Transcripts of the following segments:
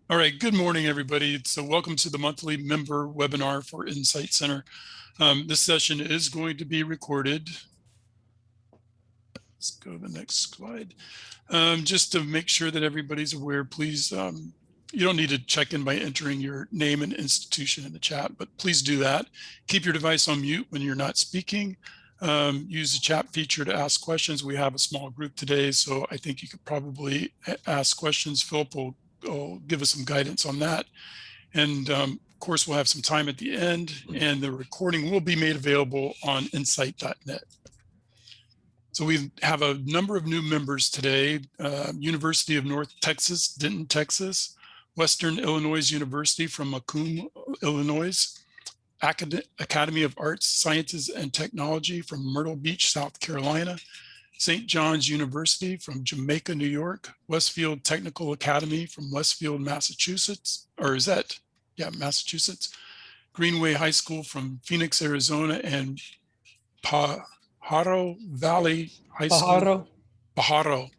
All right, good morning, everybody. So welcome to the monthly member webinar for NCyTE Center. This session is going to be recorded. Let's go to the next slide. Just to make sure that everybody's aware, please, you don't need to check in by entering your name and institution in the chat, but please do that. Keep your device on mute when you're not speaking. Use the chat feature to ask questions. We have a small group today, so I think you could probably ask questions. Philip will give us some guidance on that. And of course, we'll have some time at the end, and the recording will be made available on NCyTE.net. So we have a number of new members today. University of North Texas, Denton, Texas, Western Illinois University from Macomb, Illinois, Academy of Arts, Sciences, and Technology from Myrtle Beach, South Carolina, St. John's University from Jamaica, New York, Westfield Technical Academy from Westfield, Massachusetts, or is that, yeah, Massachusetts, Greenway High School from Phoenix, Arizona, and Pajaro Valley High School. Pajaro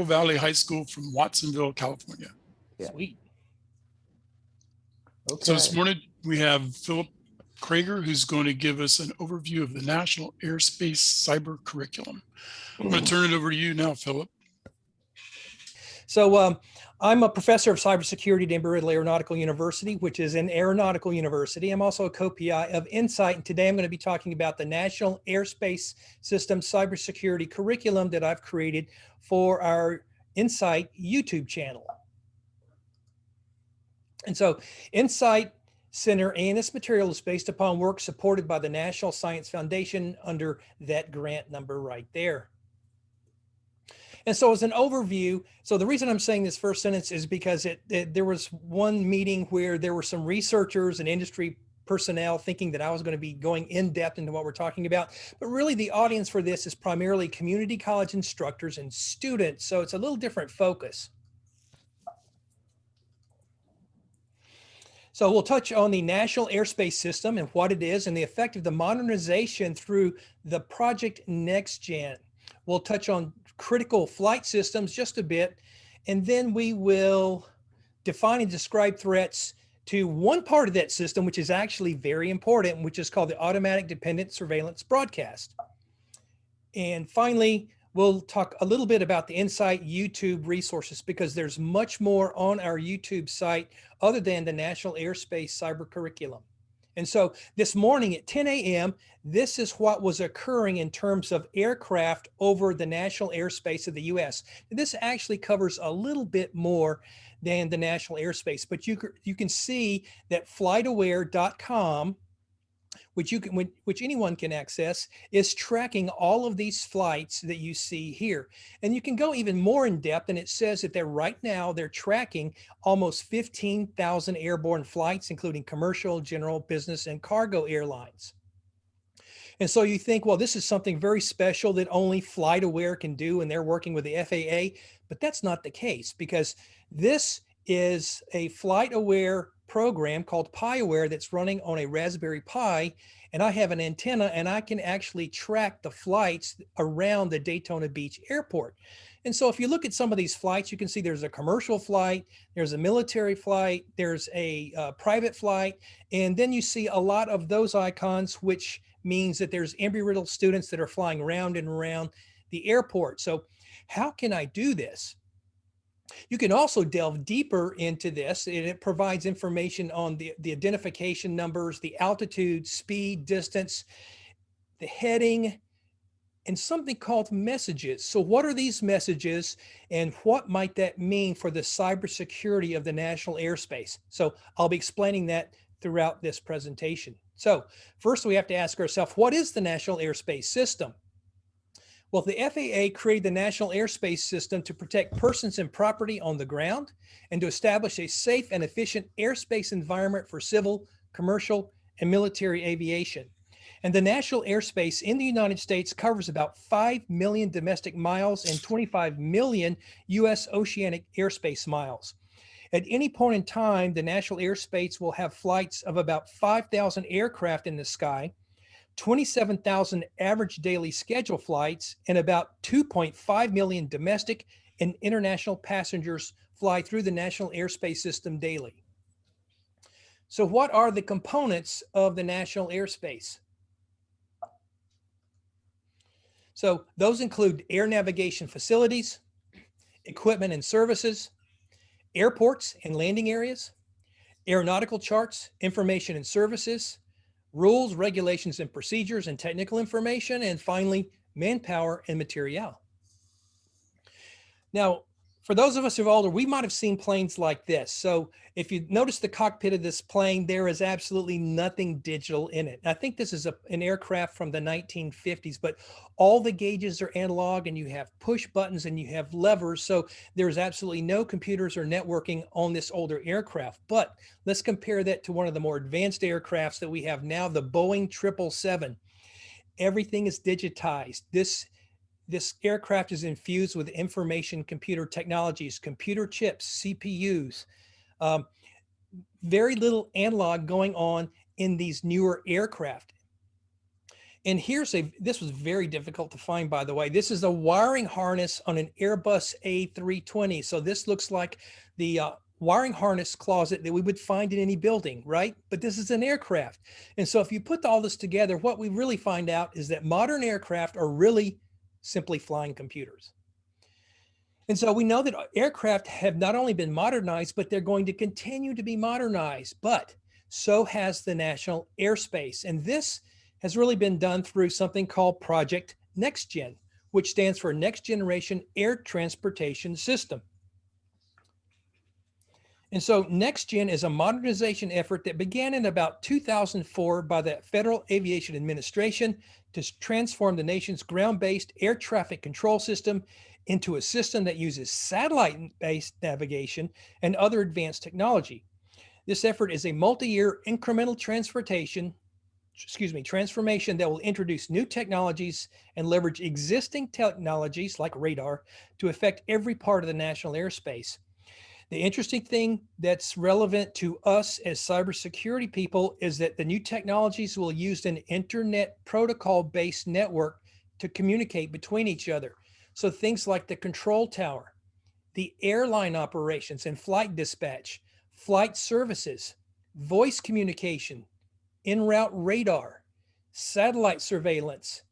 Valley High School from Watsonville, California. Yeah. Sweet. Okay. So this morning we have Philip Krager, who's going to give us an overview of the National Airspace Cyber Curriculum. I'm going to turn it over to you now, Philip. So I'm a professor of cybersecurity at Embry-Riddle Aeronautical University, which is an aeronautical university. I'm also a co-PI of NCyTE, and today I'm going to be talking about the National Airspace System cybersecurity curriculum that I've created for our NCyTE YouTube channel. And so NCyTE Center and this material is based upon work supported by the National Science Foundation under that grant number right there. And so as an overview, so the reason I'm saying this first sentence is because there was one meeting where there were some researchers and industry personnel thinking that I was going to be going in depth into what we're talking about. But really the audience for this is primarily community college instructors and students. So it's a little different focus. So we'll touch on the National Airspace System and what it is and the effect of the modernization through the Project NextGen. We'll touch on critical flight systems just a bit, and then we will define and describe threats to one part of that system, which is actually very important, which is called the Automatic Dependent Surveillance Broadcast. And finally, we'll talk a little bit about the NCyTE YouTube resources because there's much more on our YouTube site other than the National Airspace Cyber Curriculum. And so this morning at 10 a.m., this is what was occurring in terms of aircraft over the national airspace of the U.S. This actually covers a little bit more than the national airspace, but you can see that flightaware.com, which anyone can access, is tracking all of these flights that you see here. And you can go even more in depth, and it says that they're tracking almost 15,000 airborne flights, including commercial, general, business, and cargo airlines. And so you think, well, this is something very special that only FlightAware can do, and they're working with the FAA, but that's not the case because this is a FlightAware program called PiAware that's running on a Raspberry Pi, and I have an antenna and I can actually track the flights around the Daytona Beach airport. And so if you look at some of these flights, you can see there's a commercial flight, there's a military flight, there's a private flight, and then you see a lot of those icons, which means that there's Embry-Riddle students that are flying round and around the airport. So how can I do this? You can also delve deeper into this, and it provides information on the identification numbers, the altitude, speed, distance, the heading, and something called messages. So what are these messages, and what might that mean for the cybersecurity of the national airspace? So I'll be explaining that throughout this presentation. So first we have to ask ourselves, what is the National Airspace System? Well, the FAA created the National Airspace System to protect persons and property on the ground and to establish a safe and efficient airspace environment for civil, commercial, and military aviation. And the national airspace in the United States covers about 5 million domestic miles and 25 million U.S. oceanic airspace miles. At any point in time, the national airspace will have flights of about 5,000 aircraft in the sky, 27,000 average daily scheduled flights, and about 2.5 million domestic and international passengers fly through the National Airspace System daily. So what are the components of the national airspace? So those include air navigation facilities, equipment and services, airports and landing areas, aeronautical charts, information and services, rules, regulations and procedures and technical information, and finally, manpower and material. Now, for those of us who are older, we might have seen planes like this. So if you notice the cockpit of this plane, there is absolutely nothing digital in it. I think this is an aircraft from the 1950s, but all the gauges are analog and you have push buttons and you have levers. So there's absolutely no computers or networking on this older aircraft. But let's compare that to one of the more advanced aircrafts that we have now, the Boeing 777. Everything is digitized. This aircraft is infused with information computer technologies, computer chips, CPUs, very little analog going on in these newer aircraft. And this was very difficult to find, by the way. This is a wiring harness on an Airbus A320. So this looks like the wiring harness closet that we would find in any building, right? But this is an aircraft. And so if you put all this together, what we really find out is that modern aircraft are really simply flying computers. And so we know that aircraft have not only been modernized, but they're going to continue to be modernized, but so has the national airspace. And this has really been done through something called Project NextGen, which stands for Next Generation Air Transportation System. And so NextGen is a modernization effort that began in about 2004 by the Federal Aviation Administration to transform the nation's ground-based air traffic control system into a system that uses satellite-based navigation and other advanced technology. This effort is a multi-year incremental transformation that will introduce new technologies and leverage existing technologies like radar to affect every part of the national airspace. The interesting thing that's relevant to us as cybersecurity people is that the new technologies will use an internet protocol-based network to communicate between each other. So things like the control tower, the airline operations and flight dispatch, flight services, voice communication, en route radar, satellite surveillance,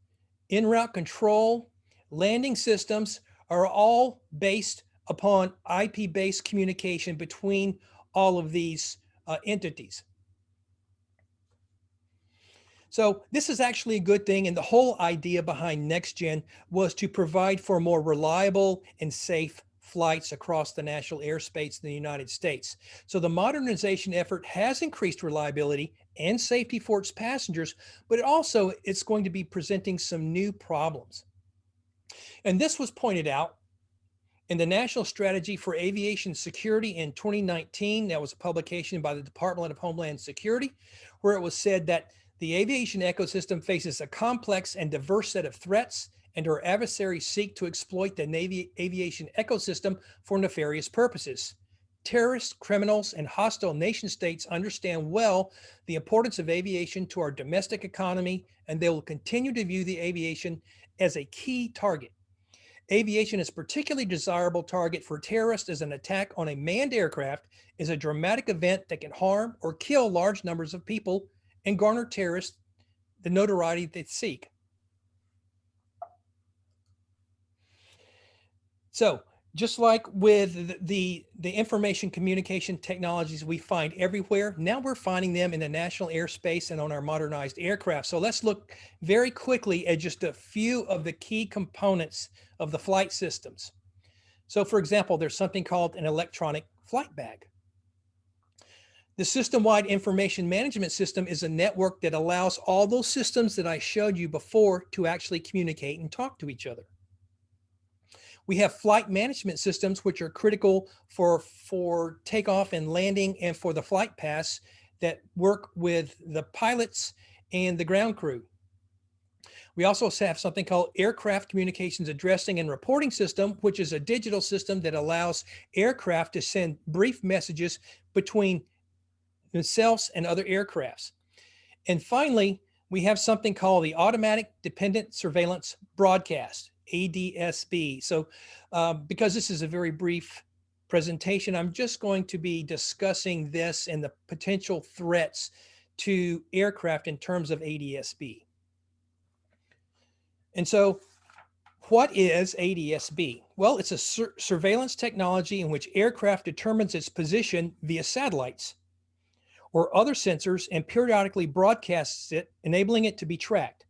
en route control, landing systems are all based upon IP-based communication between all of these entities. So this is actually a good thing. And the whole idea behind NextGen was to provide for more reliable and safe flights across the national airspace in the United States. So the modernization effort has increased reliability and safety for its passengers, but it's going to be presenting some new problems. And this was pointed out in the National Strategy for Aviation Security in 2019. That was a publication by the Department of Homeland Security, where it was said that the aviation ecosystem faces a complex and diverse set of threats, and our adversaries seek to exploit the aviation ecosystem for nefarious purposes. Terrorists, criminals, and hostile nation states understand well the importance of aviation to our domestic economy, and they will continue to view the aviation as a key target. Aviation is a particularly desirable target for terrorists, as an attack on a manned aircraft is a dramatic event that can harm or kill large numbers of people and garner terrorists the notoriety they seek. So just like with the information communication technologies we find everywhere, now we're finding them in the national airspace and on our modernized aircraft. So let's look very quickly at just a few of the key components of the flight systems. So for example, there's something called an electronic flight bag. The system-wide information management system is a network that allows all those systems that I showed you before to actually communicate and talk to each other. We have flight management systems, which are critical for takeoff and landing and for the flight paths that work with the pilots and the ground crew. We also have something called Aircraft Communications Addressing and Reporting System, which is a digital system that allows aircraft to send brief messages between themselves and other aircrafts. And finally, we have something called the Automatic Dependent Surveillance Broadcast, ADSB. So because this is a very brief presentation, I'm just going to be discussing this and the potential threats to aircraft in terms of ADS-B. And so what is ADS-B? Well, it's a surveillance technology in which aircraft determines its position via satellites or other sensors and periodically broadcasts it, enabling it to be tracked.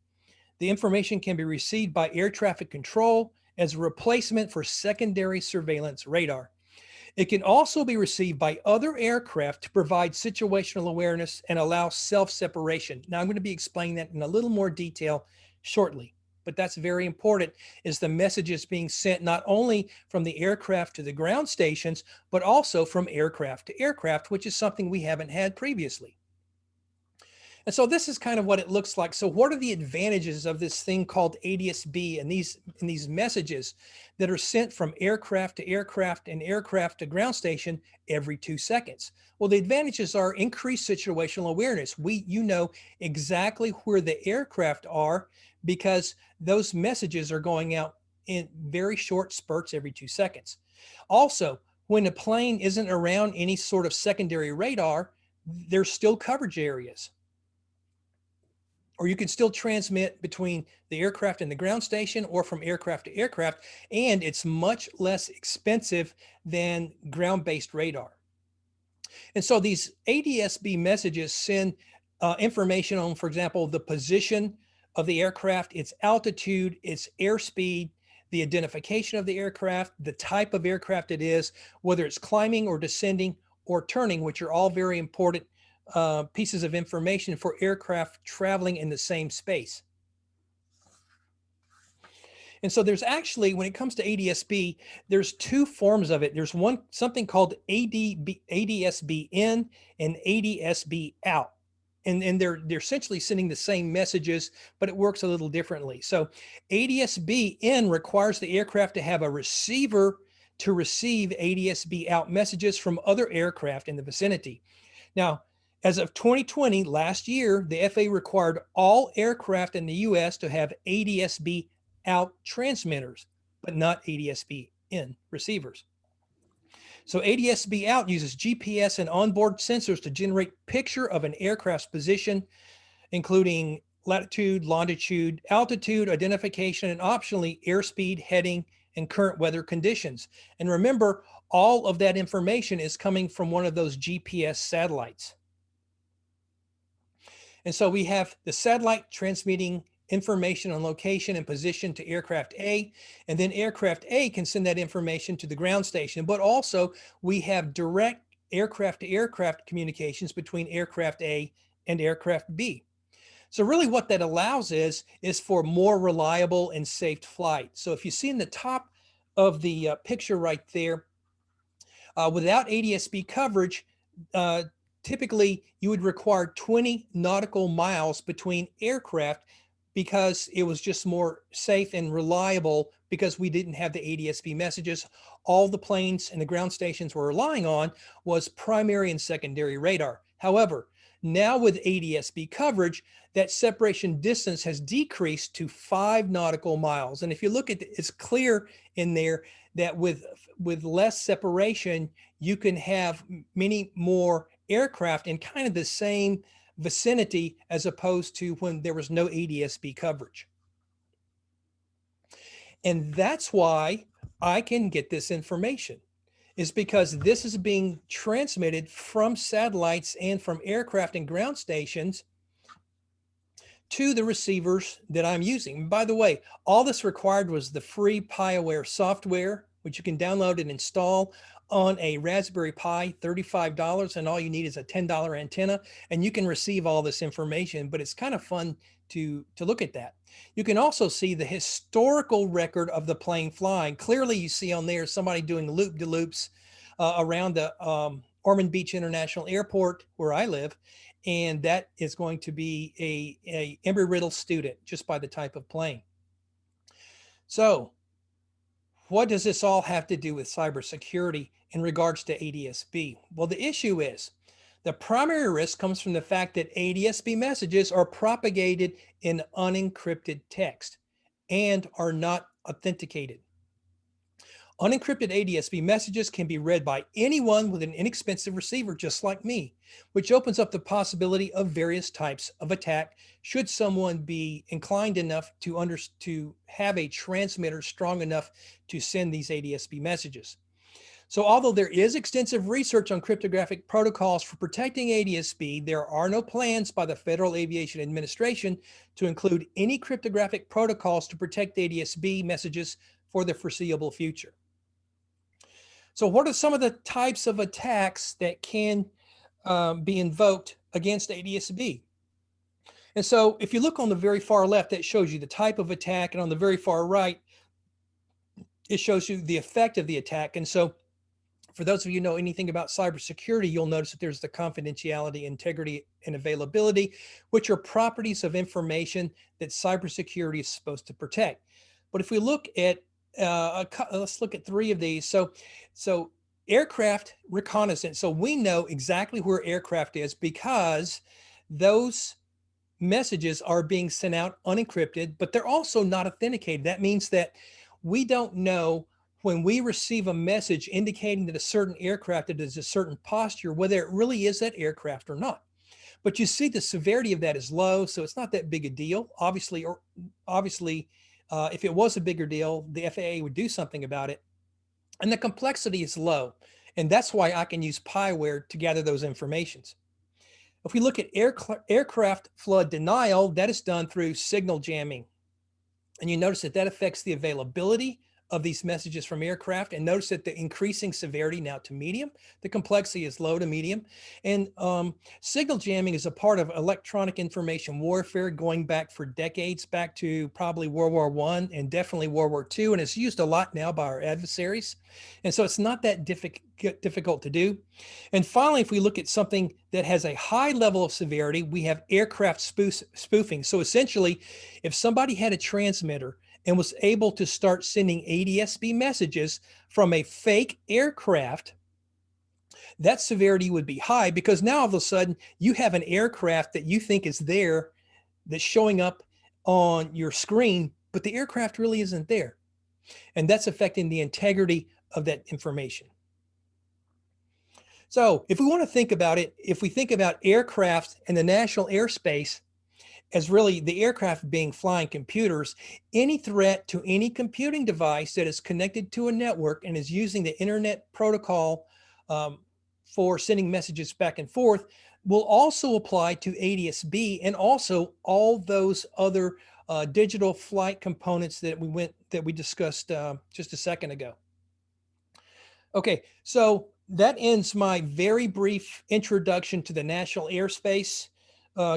The information can be received by air traffic control as a replacement for secondary surveillance radar. It can also be received by other aircraft to provide situational awareness and allow self-separation. Now, I'm going to be explaining that in a little more detail shortly, but that's very important, is the messages being sent not only from the aircraft to the ground stations, but also from aircraft to aircraft, which is something we haven't had previously. And so this is kind of what it looks like. So what are the advantages of this thing called ADS-B and these messages that are sent from aircraft to aircraft and aircraft to ground station every 2 seconds? Well, the advantages are increased situational awareness. You know exactly where the aircraft are because those messages are going out in very short spurts every 2 seconds. Also, when a plane isn't around any sort of secondary radar, there's still coverage areas. Or you can still transmit between the aircraft and the ground station or from aircraft to aircraft, and it's much less expensive than ground-based radar. And so these ADS-B messages send information on, for example, the position of the aircraft, its altitude, its airspeed, the identification of the aircraft, the type of aircraft it is, whether it's climbing or descending or turning, which are all very important pieces of information for aircraft traveling in the same space. And so there's actually, when it comes to ADS-B, there's two forms of it. There's something called ADS-B in and ADS-B out. And they're essentially sending the same messages, but it works a little differently. So ADS-B in requires the aircraft to have a receiver to receive ADS-B out messages from other aircraft in the vicinity. Now, as of 2020, last year, the FAA required all aircraft in the US to have ADS-B out transmitters, but not ADS-B in receivers. So ADS-B out uses GPS and onboard sensors to generate picture of an aircraft's position, including latitude, longitude, altitude, identification, and optionally airspeed, heading, and current weather conditions. And remember, all of that information is coming from one of those GPS satellites. And so we have the satellite transmitting information on location and position to aircraft A, and then aircraft A can send that information to the ground station. But also we have direct aircraft to aircraft communications between aircraft A and aircraft B. So really what that allows is for more reliable and safe flight. So if you see in the top of the picture right there, without ADS-B coverage, typically you would require 20 nautical miles between aircraft because it was just more safe and reliable because we didn't have the ADS-B messages. All the planes and the ground stations were relying on was primary and secondary radar. However, now with ADS-B coverage, that separation distance has decreased to 5 nautical miles. And if you look at it, it's clear in there that with less separation, you can have many more aircraft in kind of the same vicinity as opposed to when there was no ADS-B coverage. And that's why I can get this information, is because this is being transmitted from satellites and from aircraft and ground stations to the receivers that I'm using. By the way, all this required was the free PiAware software, which you can download and install on a Raspberry Pi, $35, and all you need is a $10 antenna, and you can receive all this information, but it's kind of fun to look at that. You can also see the historical record of the plane flying. Clearly you see on there somebody doing loop-de-loops around the Ormond Beach International Airport where I live, and that is going to be a Embry-Riddle student just by the type of plane. So what does this all have to do with cybersecurity in regards to ADS-B? Well, the issue is the primary risk comes from the fact that ADS-B messages are propagated in unencrypted text and are not authenticated. Unencrypted ADS-B messages can be read by anyone with an inexpensive receiver, just like me, which opens up the possibility of various types of attack should someone be inclined enough to have a transmitter strong enough to send these ADS-B messages. So although there is extensive research on cryptographic protocols for protecting ADS-B, there are no plans by the Federal Aviation Administration to include any cryptographic protocols to protect ADS-B messages for the foreseeable future. So what are some of the types of attacks that can be invoked against ADS-B? And so if you look on the very far left, that shows you the type of attack, and on the very far right, it shows you the effect of the attack. And so for those of you who know anything about cybersecurity, you'll notice that there's the confidentiality, integrity, and availability, which are properties of information that cybersecurity is supposed to protect. But if we look at, let's look at three of these. So aircraft reconnaissance. So we know exactly where aircraft is because those messages are being sent out unencrypted, but they're also not authenticated. That means that we don't know when we receive a message indicating that a certain aircraft is a certain posture, whether it really is that aircraft or not. But you see the severity of that is low, so it's not that big a deal. Obviously, if it was a bigger deal, the FAA would do something about it. And the complexity is low. And that's why I can use PyWare to gather those informations. If we look at aircraft flood denial, that is done through signal jamming. And you notice that that affects the availability of these messages from aircraft, and notice that the increasing severity now to medium, the complexity is low to medium. And signal jamming is a part of electronic information warfare going back for decades, back to probably World War I and definitely World War II, and it's used a lot now by our adversaries. And so it's not that difficult to do. And finally, if we look at something that has a high level of severity, we have aircraft spoofing. So essentially, if somebody had a transmitter and was able to start sending ADS-B messages from a fake aircraft, that severity would be high, because now all of a sudden you have an aircraft that you think is there that's showing up on your screen, but the aircraft really isn't there. And that's affecting the integrity of that information. So if we want to think about it, if we think about aircraft and the national airspace as really the aircraft being flying computers, any threat to any computing device that is connected to a network and is using the internet protocol for sending messages back and forth will also apply to ADS-B and also all those other digital flight components that we discussed just a second ago. Okay, so that ends my very brief introduction to the National Airspace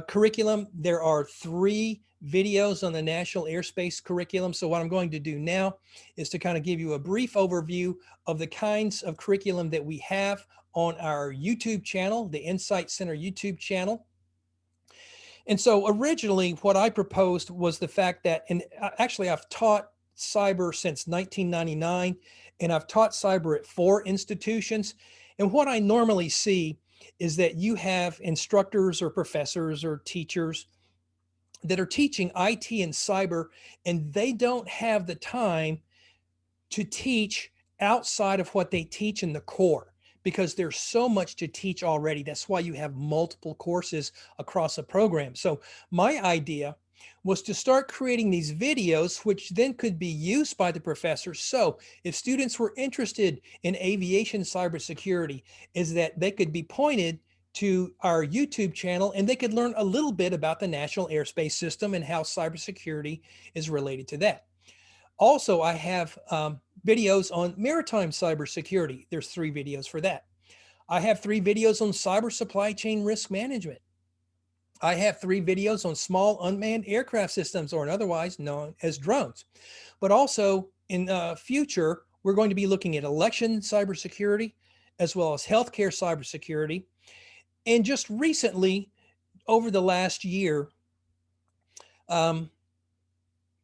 curriculum. There are 3 videos on the National Airspace curriculum. So what I'm going to do now is to kind of give you a brief overview of the kinds of curriculum that we have on our YouTube channel, the NCyTE Center YouTube channel. And so originally what I proposed was the fact that, and actually I've taught cyber since 1999, and I've taught cyber at 4 institutions. And what I normally see is that you have instructors or professors or teachers that are teaching IT and cyber, and they don't have the time to teach outside of what they teach in the core, because there's so much to teach already. That's why you have multiple courses across a program. So my idea was to start creating these videos, which then could be used by the professors. So if students were interested in aviation cybersecurity, is that they could be pointed to our YouTube channel and they could learn a little bit about the National Airspace System and how cybersecurity is related to that. Also, I have videos on maritime cybersecurity. There's 3 videos for that. I have 3 videos on cyber supply chain risk management. I have 3 videos on small unmanned aircraft systems, or otherwise known as drones. But also in the future, we're going to be looking at election cybersecurity, as well as healthcare cybersecurity. And just recently, over the last year, so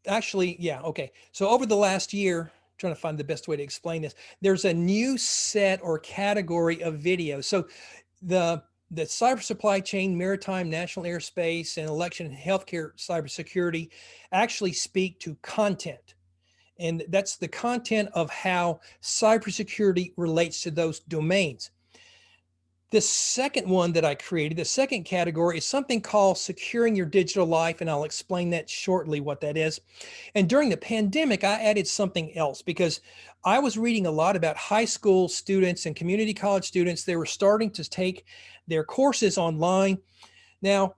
over the last year, trying to find the best way to explain this, there's a new set or category of videos. So the cyber supply chain, maritime, national airspace, and election and healthcare cybersecurity actually speak to content. And that's the content of how cybersecurity relates to those domains. The second one that I created, the second category, is something called securing your digital life. And I'll explain that shortly what that is. And during the pandemic, I added something else because I was reading a lot about high school students and community college students. They were starting to take their courses online. Now,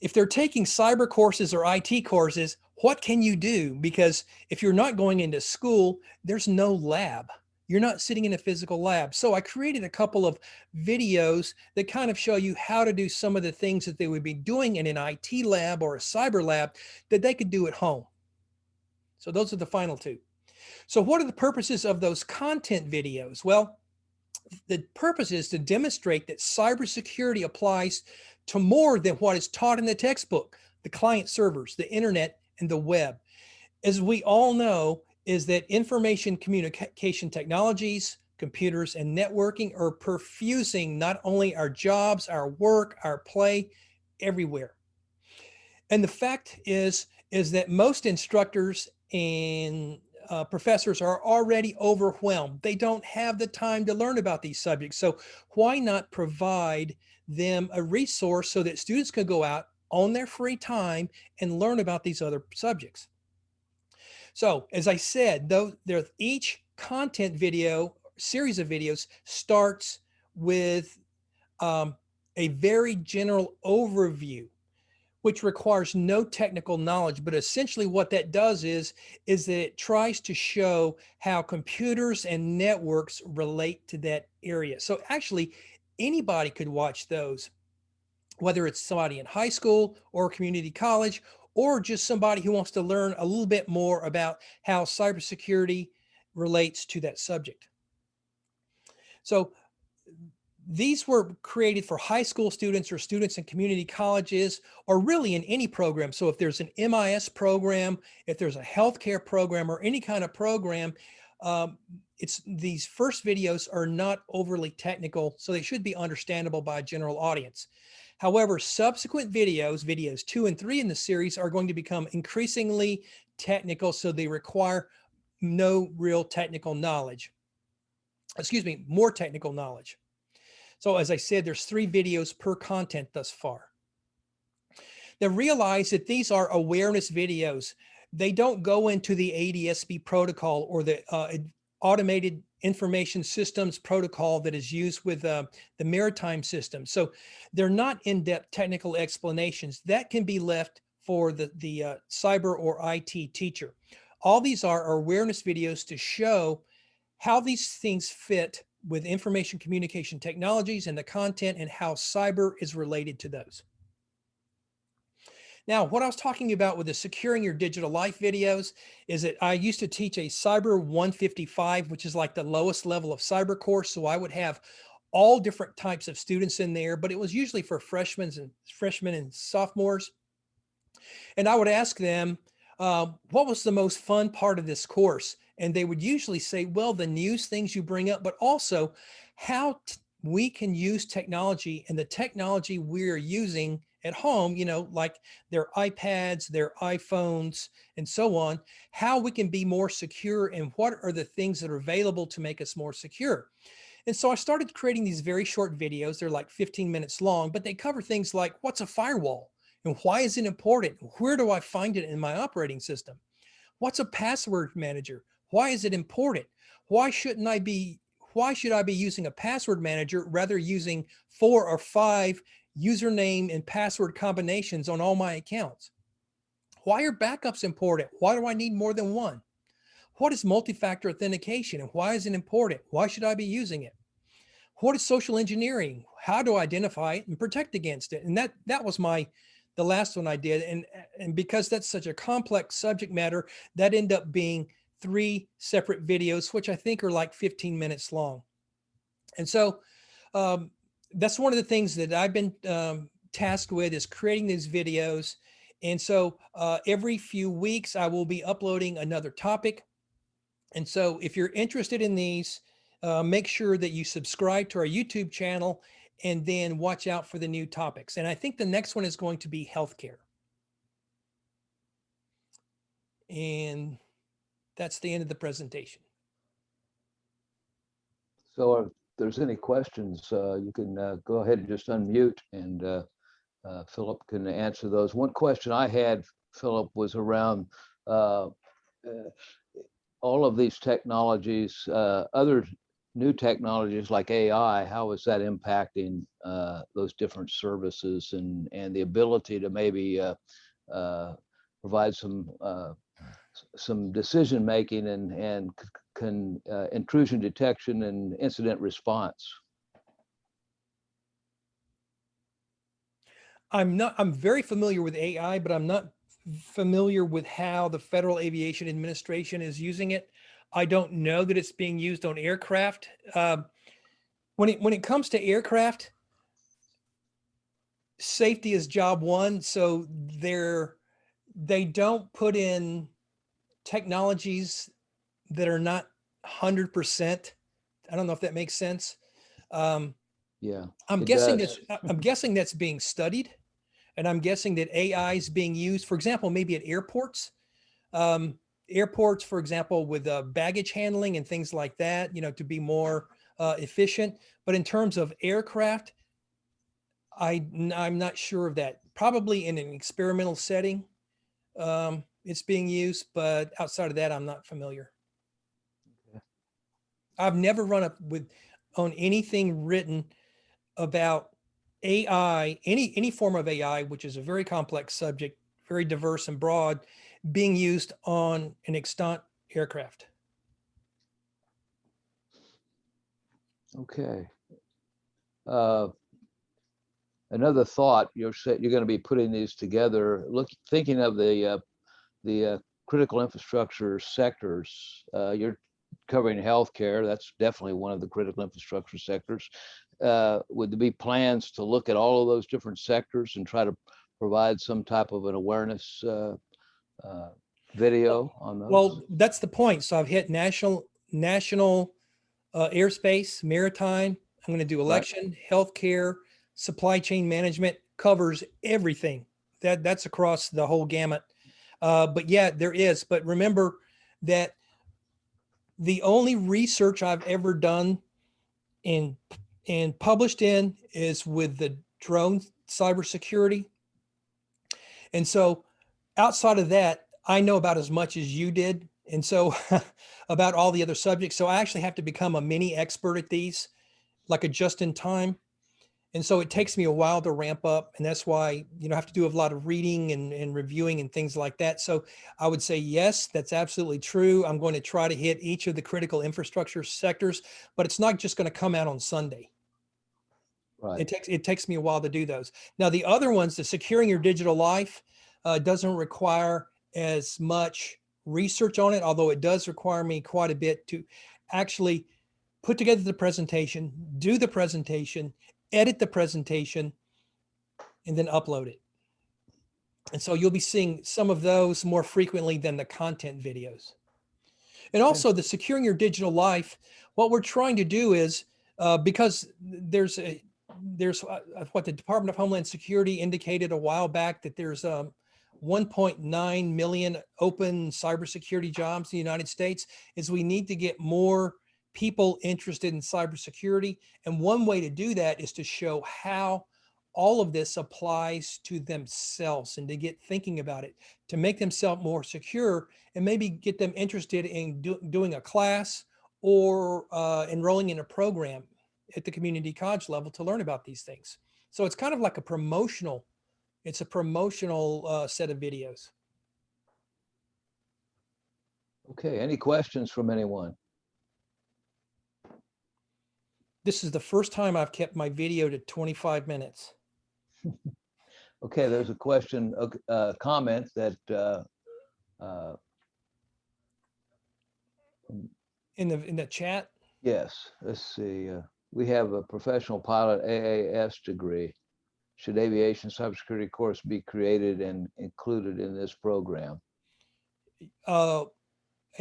if they're taking cyber courses or IT courses, what can you do? Because if you're not going into school, there's no lab. You're not sitting in a physical lab. So I created a couple of videos that kind of show you how to do some of the things that they would be doing in an IT lab or a cyber lab that they could do at home. So those are the final two. So what are the purposes of those content videos? Well, the purpose is to demonstrate that cybersecurity applies to more than what is taught in the textbook, the client servers, the internet, and the web. As we all know, is that information communication technologies, computers, and networking are perfusing not only our jobs, our work, our play, everywhere. And the fact is that most instructors and professors are already overwhelmed. They don't have the time to learn about these subjects. So why not provide them a resource so that students can go out on their free time and learn about these other subjects? So as I said, though, each content video, series of videos starts with a very general overview, which requires no technical knowledge. But essentially what that does is that it tries to show how computers and networks relate to that area. So actually anybody could watch those, whether it's somebody in high school or community college, or just somebody who wants to learn a little bit more about how cybersecurity relates to that subject. So these were created for high school students or students in community colleges, or really in any program. So if there's an MIS program, if there's a healthcare program or any kind of program, these first videos are not overly technical, so they should be understandable by a general audience. However, subsequent videos, videos 2 and 3 in the series, are going to become increasingly technical, so they require no real technical knowledge. Excuse me, more technical knowledge. So as I said, there's 3 videos per content thus far. Now realize that these are awareness videos. They don't go into the ADSB protocol or the automated information systems protocol that is used with the maritime system. So they're not in-depth technical explanations. That can be left for the cyber or IT teacher. All these are awareness videos to show how these things fit with information communication technologies and the content, and how cyber is related to those. Now, what I was talking about with the securing your digital life videos is that I used to teach a cyber 155, which is like the lowest level of cyber course. So I would have all different types of students in there, but it was usually for freshmen and sophomores. And I would ask them, what was the most fun part of this course? And they would usually say, well, the news things you bring up, but also how we can use technology, and the technology we're using at home, you know, like their iPads, their iPhones, and so on, how we can be more secure, and what are the things that are available to make us more secure. And so I started creating these very short videos. They're like 15 minutes long, but they cover things like, what's a firewall? And why is it important? Where do I find it in my operating system? What's a password manager? Why is it important? Why should I be using a password manager rather using 4 or 5 username and password combinations on all my accounts? Why are backups important? Why do I need more than one? What is multi-factor authentication, and why is it important? Why should I be using it? What is social engineering? How do I identify it and protect against it? And that was the last one I did. And because that's such a complex subject matter, that ended up being 3 separate videos, which I think are like 15 minutes long. And so that's one of the things that I've been tasked with, is creating these videos. And so every few weeks I will be uploading another topic. And so if you're interested in these, make sure that you subscribe to our YouTube channel, and then watch out for the new topics. And I think the next one is going to be healthcare. And That's the end of the presentation. So if there's any questions, you can go ahead and just unmute, and Philip can answer those. One question I had, Philip, was around all of these technologies, other new technologies like AI. How is that impacting those different services and the ability to maybe provide some decision making and intrusion detection and incident response? I'm very familiar with AI, but I'm not familiar with how the Federal Aviation Administration is using it. I don't know that it's being used on aircraft. When it comes to aircraft, safety is job one. So they don't put in technologies that are not 100%. I don't know if that makes sense. Yeah, I'm it guessing does. I'm guessing that's being studied, and I'm guessing that AI is being used, for example, maybe at airports. Airports, for example, with baggage handling and things like that, to be more efficient. But in terms of aircraft, I'm not sure of that. Probably in an experimental setting, it's being used, but outside of that, I'm not familiar. Okay. I've never run up on anything written about AI, any form of AI, which is a very complex subject, very diverse and broad, being used on an extant aircraft. Okay. Another thought, you're going to be putting these together, thinking of the critical infrastructure sectors. You're covering healthcare. That's definitely one of the critical infrastructure sectors. Would there be plans to look at all of those different sectors and try to provide some type of an awareness video on those? Well, that's the point. So I've hit national airspace, maritime. I'm going to do election, healthcare, supply chain management, covers everything. That's across the whole gamut. But yeah, there is. But remember that the only research I've ever done and published in is with the drone cybersecurity. And so outside of that, I know about as much as you did. And so about all the other subjects. So I actually have to become a mini expert at these, like a just in time. And so it takes me a while to ramp up. And that's why, I have to do a lot of reading and reviewing and things like that. So I would say, yes, that's absolutely true. I'm going to try to hit each of the critical infrastructure sectors, but it's not just going to come out on Sunday. Right. It takes me a while to do those. Now, the other ones, the securing your digital life, doesn't require as much research on it, although it does require me quite a bit to actually put together the presentation, do the presentation, edit the presentation, and then upload it. And so you'll be seeing some of those more frequently than the content videos. And also the securing your digital life, what we're trying to do is, because there's what the Department of Homeland Security indicated a while back, that there's 1.9 million open cybersecurity jobs in the United States, is we need to get more people interested in cybersecurity. And one way to do that is to show how all of this applies to themselves and to get thinking about it, to make themselves more secure and maybe get them interested in doing a class or enrolling in a program at the community college level to learn about these things. So it's kind of like a promotional set of videos. Okay, any questions from anyone? This is the first time I've kept my video to 25 minutes. Okay, there's a question, comment that In the chat? yes, let's see. We have a professional pilot AAS degree. Should aviation cybersecurity course be created and included in this program? A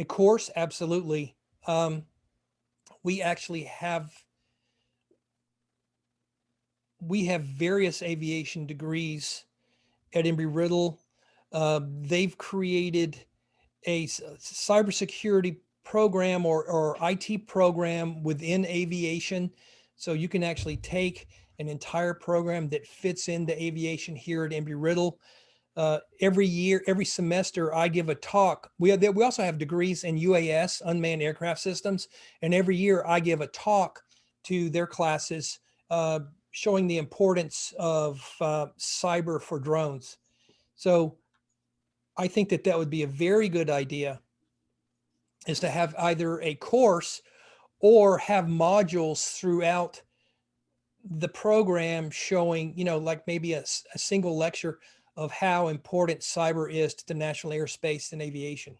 course, absolutely. We actually have various aviation degrees at Embry-Riddle. They've created a cybersecurity program or IT program within aviation. So you can actually take an entire program that fits into aviation here at Embry-Riddle. Every year, every semester, I give a talk. We also have degrees in UAS, unmanned aircraft systems. And every year I give a talk to their classes showing the importance of cyber for drones. So I think that that would be a very good idea, is to have either a course or have modules throughout the program showing, like maybe a single lecture of how important cyber is to the national airspace and aviation.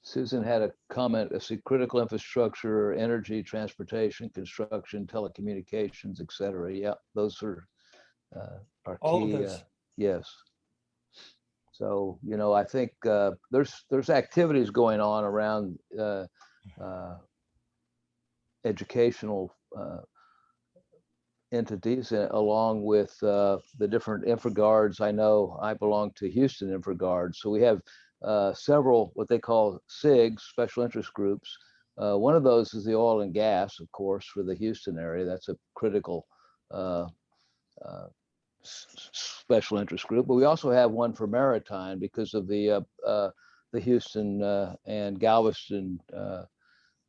Susan had a comment. I see critical infrastructure, energy, transportation, construction, telecommunications, et cetera. Yeah, those are All of key. those. Yes. So, I think there's activities going on around educational entities, along with the different infra guards. I know I belong to Houston infra guards, so we have several what they call SIGs, special interest groups. One of those is the oil and gas, of course, for the Houston area. That's a critical special interest group. But we also have one for maritime because of the Houston and Galveston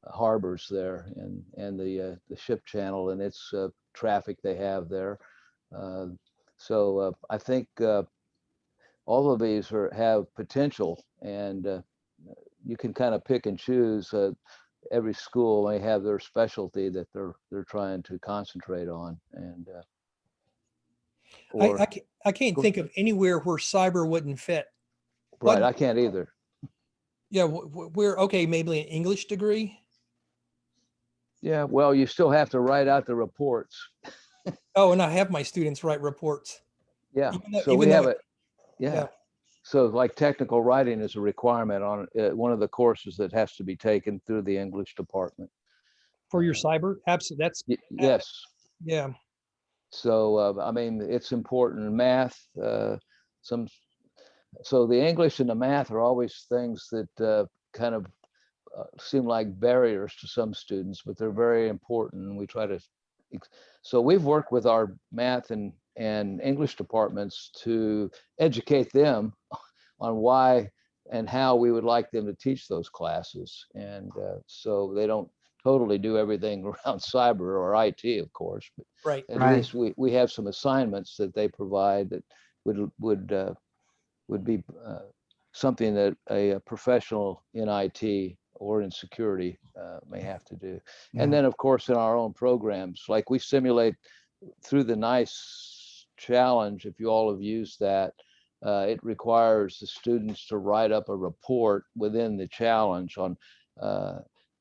harbors there, and the ship channel and its traffic they have there. So I think all of these have potential, and you can kind of pick and choose. Every school may have their specialty that they're trying to concentrate on, and I can't think of anywhere where cyber wouldn't fit. Right, I can't either. Yeah, we're okay. Maybe an English degree. Yeah, well, you still have to write out the reports. Oh, and I have my students write reports. Yeah, so we have it. Yeah. Yeah. So like technical writing is a requirement on one of the courses that has to be taken through the English department. For your cyber? Absolutely. That's yes. Yeah. So I mean, it's important. Math, so the English and the math are always things that kind of seem like barriers to some students, but they're very important. And we try to, so we've worked with our math and English departments to educate them on why and how we would like them to teach those classes. And so they don't totally do everything around cyber or IT, of course, but right. at least we have some assignments that they provide that would be something that a professional in IT or in security may have to do. Yeah. And then, of course, in our own programs, like we simulate through the NICE challenge, if you all have used that, it requires the students to write up a report within the challenge on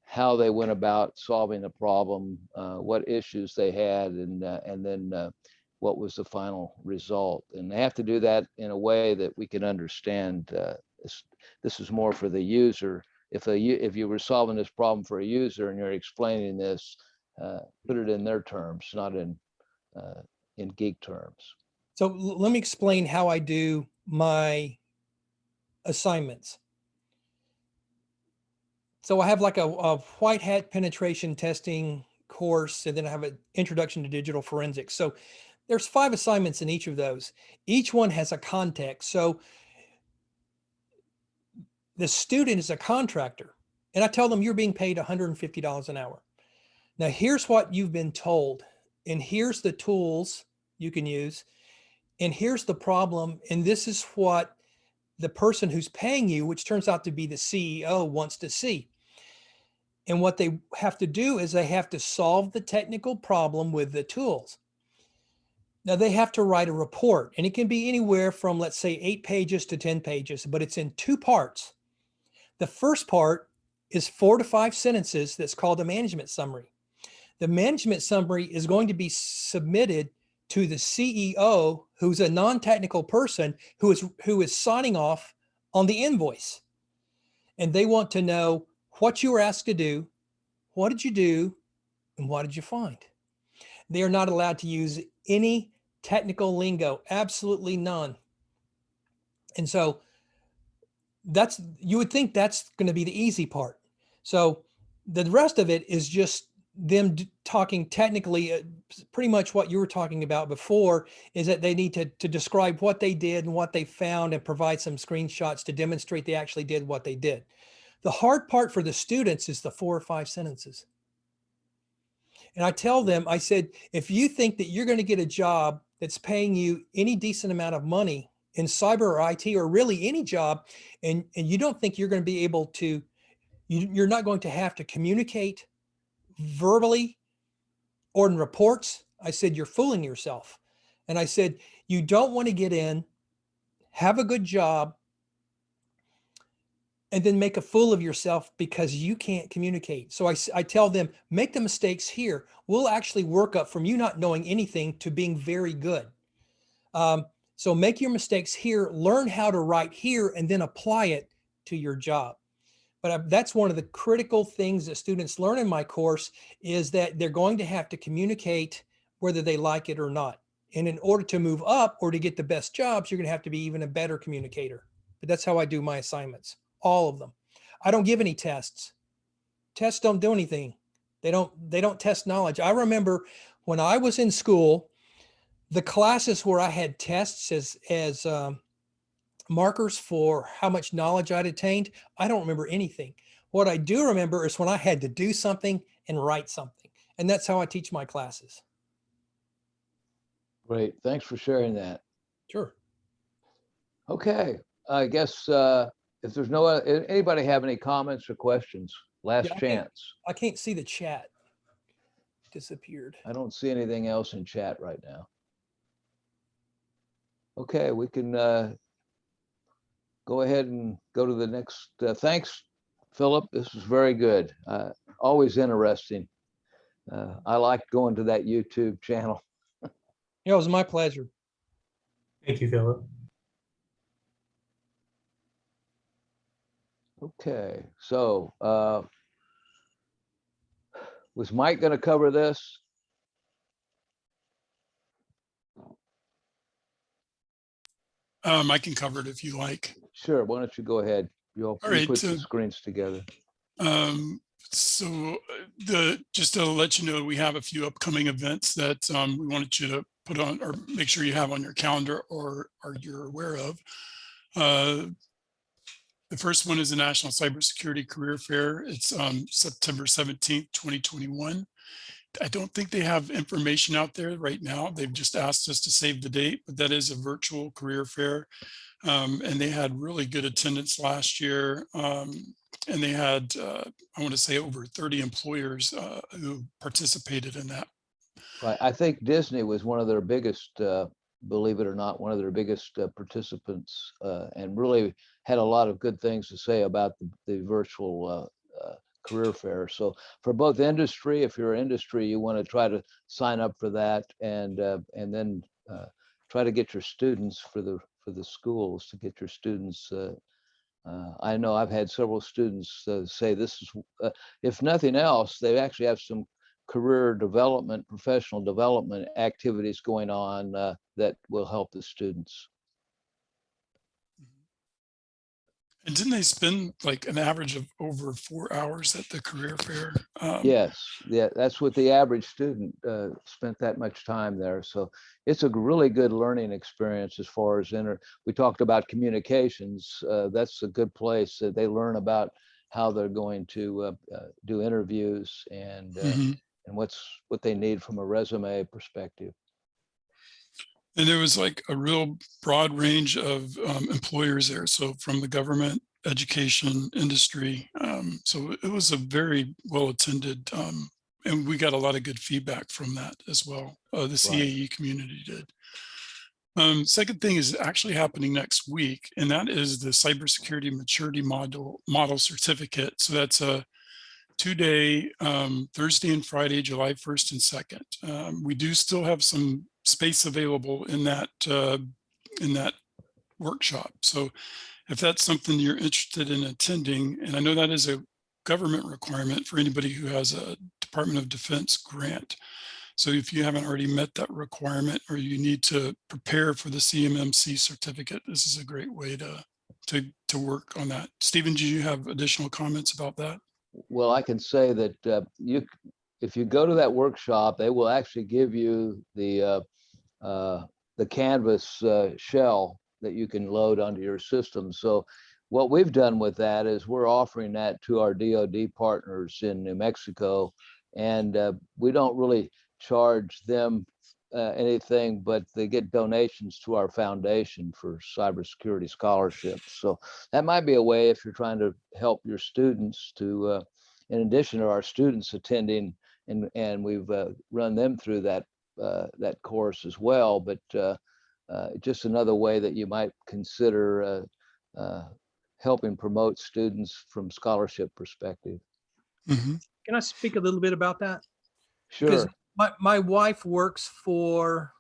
how they went about solving the problem, what issues they had, and then what was the final result. And they have to do that in a way that we can understand. This is more for the user. If you were solving this problem for a user and you're explaining this, put it in their terms, not in geek terms. So let me explain how I do my assignments. So I have like a white hat penetration testing course, and then I have an introduction to digital forensics. So there's 5 assignments in each of those. Each one has a context. So the student is a contractor, and I tell them you're being paid $150 an hour. Now here's what you've been told, and here's the tools you can use, and here's the problem, and this is what the person who's paying you, which turns out to be the CEO, wants to see. And what they have to do is they have to solve the technical problem with the tools. Now they have to write a report, and it can be anywhere from, let's say, 8 pages to 10 pages, but it's in 2 parts. The first part is 4 to 5 sentences that's called a management summary. The management summary is going to be submitted to the CEO, who's a non-technical person who is signing off on the invoice. And they want to know what you were asked to do, what did you do, and what did you find? They are not allowed to use any technical lingo, absolutely none. And so you would think that's going to be the easy part. So the rest of it is just them talking technically, pretty much what you were talking about before, is that they need to describe what they did and what they found and provide some screenshots to demonstrate they actually did what they did. The hard part for the students is the 4 or 5 sentences. And I tell them, I said, if you think that you're going to get a job that's paying you any decent amount of money in cyber or IT or really any job, and you don't think you're going to be able to, you're not going to have to communicate verbally or in reports, I said, you're fooling yourself. And I said, you don't want to get in, have a good job, and then make a fool of yourself because you can't communicate. So I tell them, make the mistakes here. We'll actually work up from you not knowing anything to being very good. So make your mistakes here, learn how to write here, and then apply it to your job. But that's one of the critical things that students learn in my course, is that they're going to have to communicate whether they like it or not. And in order to move up or to get the best jobs, you're going to have to be even a better communicator. But that's how I do my assignments, all of them. I don't give any tests. Tests don't do anything. They don't test knowledge. I remember when I was in school, the classes where I had tests as markers for how much knowledge I'd attained, I don't remember anything. What I do remember is when I had to do something and write something. And that's how I teach my classes. Great. Thanks for sharing that. Sure. Okay. I guess if there's no anybody have any comments or questions, last Yeah, chance. I can't see the chat. Disappeared. I don't see anything else in chat right now. Okay, we can go ahead and go to the next. Thanks, Philip. This was very good. Always interesting. I like going to that YouTube channel. Yeah, it was my pleasure. Thank you, Philip. Okay, so was Mike going to cover this? I can cover it if you like. Sure. Why don't you go ahead? You'll right, put the screens together. So just to let you know, we have a few upcoming events that we wanted you to put on, or make sure you have on your calendar or you're aware of. The first one is the National Cybersecurity Career Fair. It's September 17th, 2021. I don't think they have information out there right now. They've just asked us to save the date, but that is a virtual career fair. And they had really good attendance last year. And they had, I want to say, over 30 employers who participated in that. Right. I think Disney was one of their biggest, believe it or not, one of their biggest participants, and really had a lot of good things to say about the virtual career fair. So for both industry, if you're industry, you want to try to sign up for that, and then try to get your students for the schools to get your students. I know I've had several students say this is, if nothing else, they actually have some career development, professional development activities going on that will help the students. And didn't they spend like an average of over 4 hours at the career fair? Yes, yeah, that's what the average student spent that much time there. So it's a really good learning experience as far as we talked about communications. That's a good place that they learn about how they're going to do interviews and what they need from a resume perspective. And there was like a real broad range of employers there. So from the government, education, industry. So it was a very well attended, and we got a lot of good feedback from that as well. The CAE community did. Second thing is actually happening next week, and that is the Cybersecurity Maturity Model Certificate. So that's a 2-day, Thursday and Friday, July 1st and 2nd. We do still have some space available in that workshop. So if that's something you're interested in attending, and I know that is a government requirement for anybody who has a Department of Defense grant. So if you haven't already met that requirement, or you need to prepare for the CMMC certificate, this is a great way to to work on that. Stephen, do you have additional comments about that? Well, I can say that if you go to that workshop, they will actually give you the Canvas shell that you can load onto your system. So what we've done with that is we're offering that to our DoD partners in New Mexico, and we don't really charge them anything, but they get donations to our foundation for cybersecurity scholarships. So that might be a way if you're trying to help your students to, in addition to our students attending, and we've run them through that course as well, but just another way that you might consider helping promote students from scholarship perspective. Mm-hmm. Can I speak a little bit about that? Sure. Because my wife works for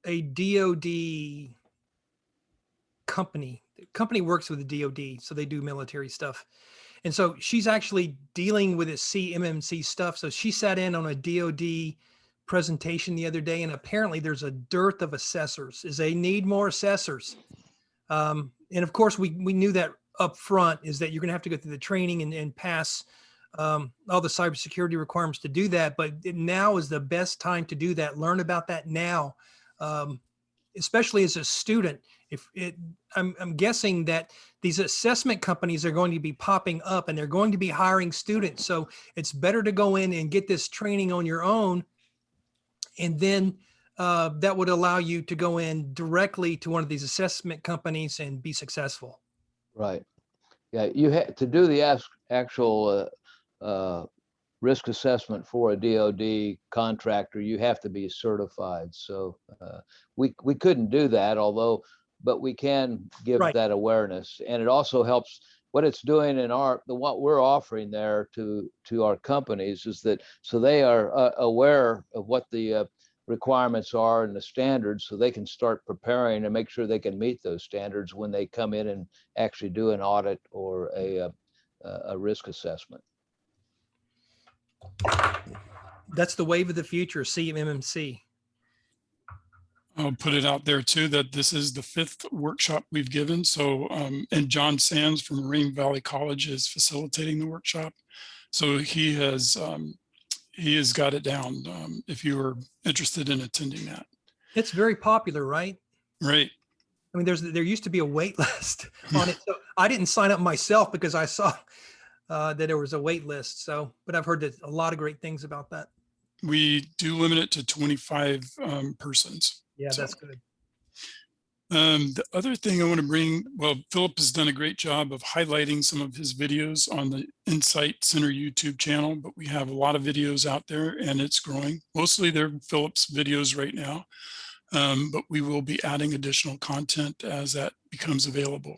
a DoD company. The company works with the DoD, so they do military stuff. And so she's actually dealing with this CMMC stuff. So she sat in on a DoD presentation the other day, and apparently there's a dearth of assessors. Is they need more assessors. And of course, we knew that up front, is that you're going to have to go through the training and pass all the cybersecurity requirements to do that. But now is the best time to do that. Learn about that now, especially as a student. I'm guessing that these assessment companies are going to be popping up, and they're going to be hiring students. So it's better to go in and get this training on your own. And then that would allow you to go in directly to one of these assessment companies and be successful. Right. Yeah, you had to do the actual risk assessment for a DoD contractor. You have to be certified. So we couldn't do that, but we can give that awareness, and it also helps. What it's doing in what we're offering there to our companies is that so they are aware of what the requirements are and the standards, so they can start preparing and make sure they can meet those standards when they come in and actually do an audit or a risk assessment. That's the wave of the future, CMMC. I'll put it out there too that this is the 5th workshop we've given. So, and John Sands from Marine Valley College is facilitating the workshop. So he has got it down. If you are interested in attending that, it's very popular, right? Right. I mean, there used to be a wait list on it. So I didn't sign up myself because I saw that there was a wait list. So, but I've heard that a lot of great things about that. We do limit it to 25 persons. Yeah, that's good. The other thing I want to bring, well, Philip has done a great job of highlighting some of his videos on the NCyTE Center YouTube channel, but we have a lot of videos out there and it's growing. Mostly they're Philip's videos right now, but we will be adding additional content as that becomes available.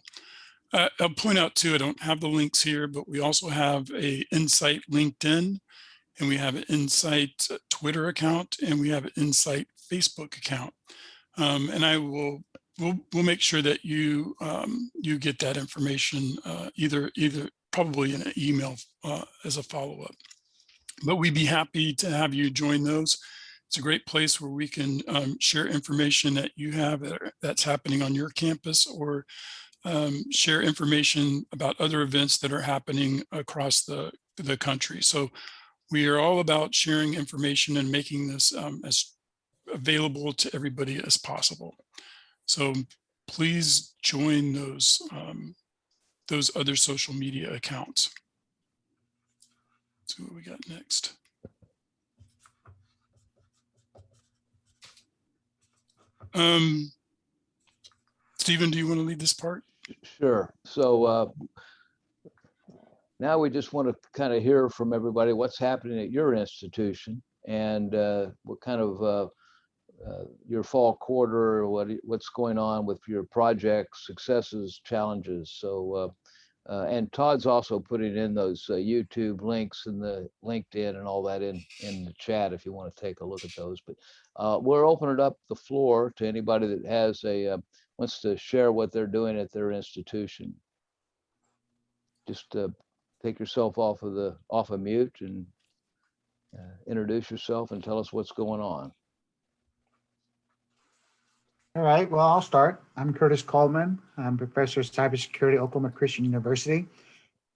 I'll point out too, I don't have the links here, but we also have a NCyTE LinkedIn, and we have an NCyTE Twitter account, and we have an NCyTE Facebook account. And we'll make sure that you get that information either probably in an email as a follow-up. But we'd be happy to have you join those. It's a great place where we can share information that you have that's happening on your campus, or share information about other events that are happening across the country. So we are all about sharing information and making this as available to everybody as possible. So please join those other social media accounts. Let's see what we got next. Stephen, do you want to lead this part? Sure. So now we just want to kind of hear from everybody what's happening at your institution, and what kind of your fall quarter, what's going on with your projects, successes, challenges. So and Todd's also putting in those YouTube links and the LinkedIn and all that in the chat if you want to take a look at those. But we're opening up the floor to anybody that has wants to share what they're doing at their institution. Just take yourself off of mute and introduce yourself and tell us what's going on. All right, well, I'll start. I'm Curtis Coleman. I'm professor of cybersecurity at Oklahoma Christian University.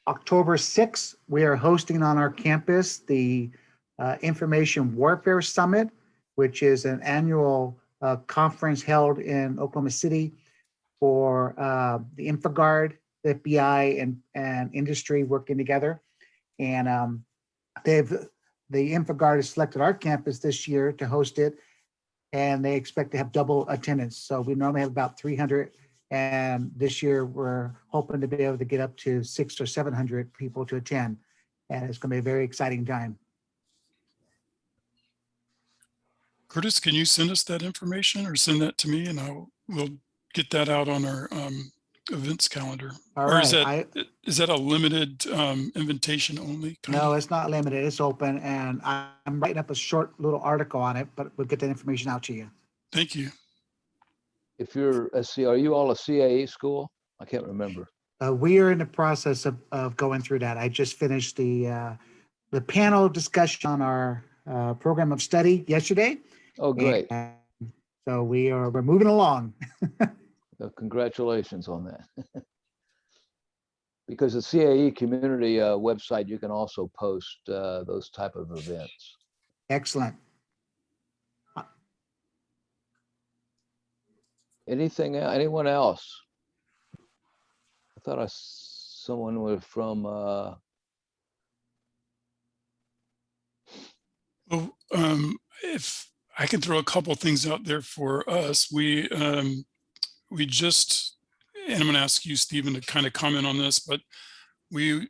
October 6th, we are hosting on our campus the Information Warfare Summit, which is an annual conference held in Oklahoma City for the InfoGuard, the FBI, and industry working together. And the InfoGuard has selected our campus this year to host it, and they expect to have double attendance. So we normally have about 300, and this year we're hoping to be able to get up to 600 or 700 people to attend. And it's going to be a very exciting time. Curtis, can you send us that information or send that to me, and we'll get that out on our events calendar. All or is right. is that a limited invitation only? No, it's not limited. It's open, and I'm writing up a short little article on it, but we'll get that information out to you. Thank you. If you're are you all a CAE school? I can't remember. We are in the process of going through that. I just finished the panel discussion on our program of study yesterday. Oh, great. And so we're moving along. Congratulations on that. Because the CAE community website, you can also post those type of events. Excellent. Anyone else? I thought someone was from. If I can throw a couple things out there for us, we just, and I'm going to ask you, Stephen, to kind of comment on this, but we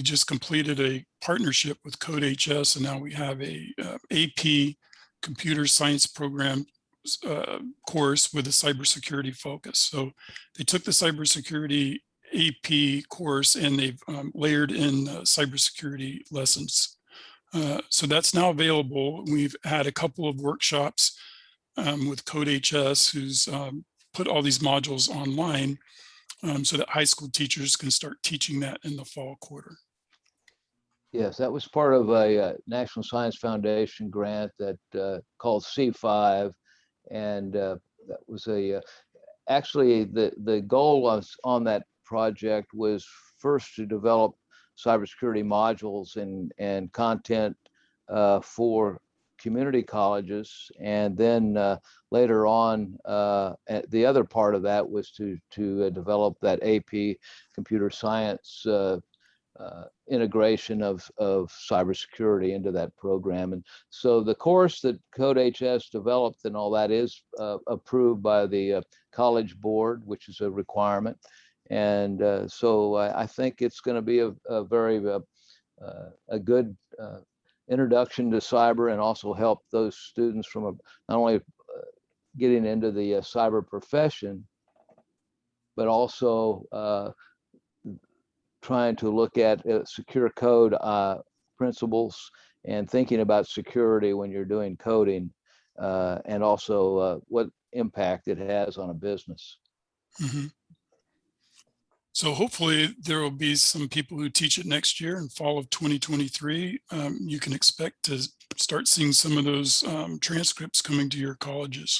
just completed a partnership with CodeHS, and now we have a AP computer science program course with a cybersecurity focus. So they took the cybersecurity AP course and they've layered in cybersecurity lessons. So that's now available. We've had a couple of workshops with CodeHS, who's put all these modules online so that high school teachers can start teaching that in the fall quarter. Yes, that was part of a National Science Foundation grant that called C5. And that was actually the goal on that project was first to develop cybersecurity modules and content for community colleges, and then later on the other part of that was to develop that AP computer science integration of cybersecurity into that program. And so the course that CodeHS developed and all that is approved by the college board, which is a requirement. And so I think it's going to be a very good introduction to cyber, and also help those students from not only getting into the cyber profession, but also trying to look at secure code principles and thinking about security when you're doing coding, and also what impact it has on a business. Mm-hmm. So hopefully there will be some people who teach it next year in fall of 2023. You can expect to start seeing some of those transcripts coming to your colleges.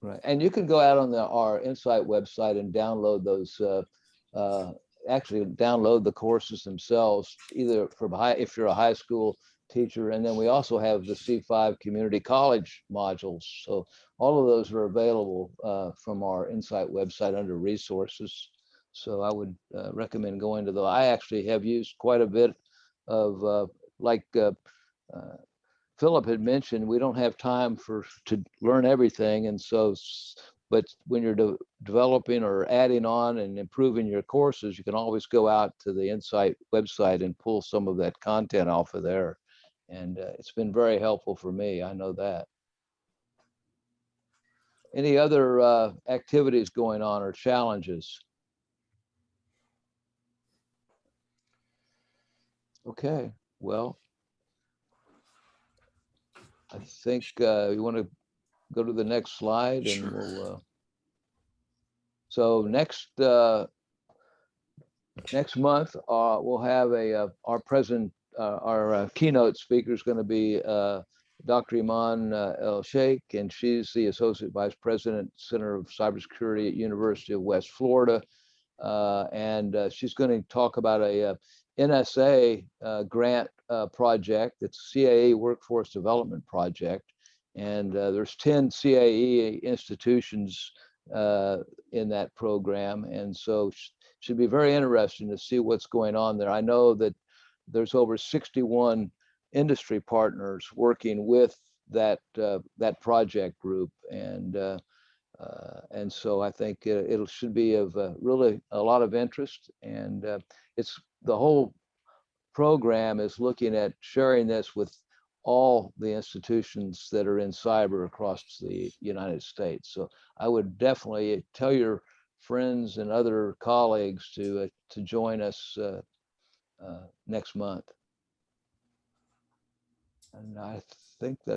Right, and you can go out on our NCyTE website and download those. Actually, download the courses themselves, either if you're a high school teacher, and then we also have the C5 community college modules. So all of those are available from our NCyTE website under resources. So I would recommend going to those. I actually have used quite a bit of, like Philip had mentioned, we don't have time to learn everything. And so, but when you're developing or adding on and improving your courses, you can always go out to the NCyTE website and pull some of that content off of there. And it's been very helpful for me, I know that. Any other activities going on or challenges? Okay, well, I think you want to go to the next slide, and Sure. we'll. So next month we'll have our keynote speaker is going to be Dr. Iman El Sheikh, and she's the Associate Vice President, Center of Cybersecurity at University of West Florida. And she's going to talk about a NSA grant project. It's a CAE Workforce Development Project. And there's 10 CAE institutions in that program. And so it should be very interesting to see what's going on there. I know that there's over 61 industry partners working with that project group, and so I think it should be of really a lot of interest. And it's the whole program is looking at sharing this with all the institutions that are in cyber across the United States. So I would definitely tell your friends and other colleagues to join us next month. And I think that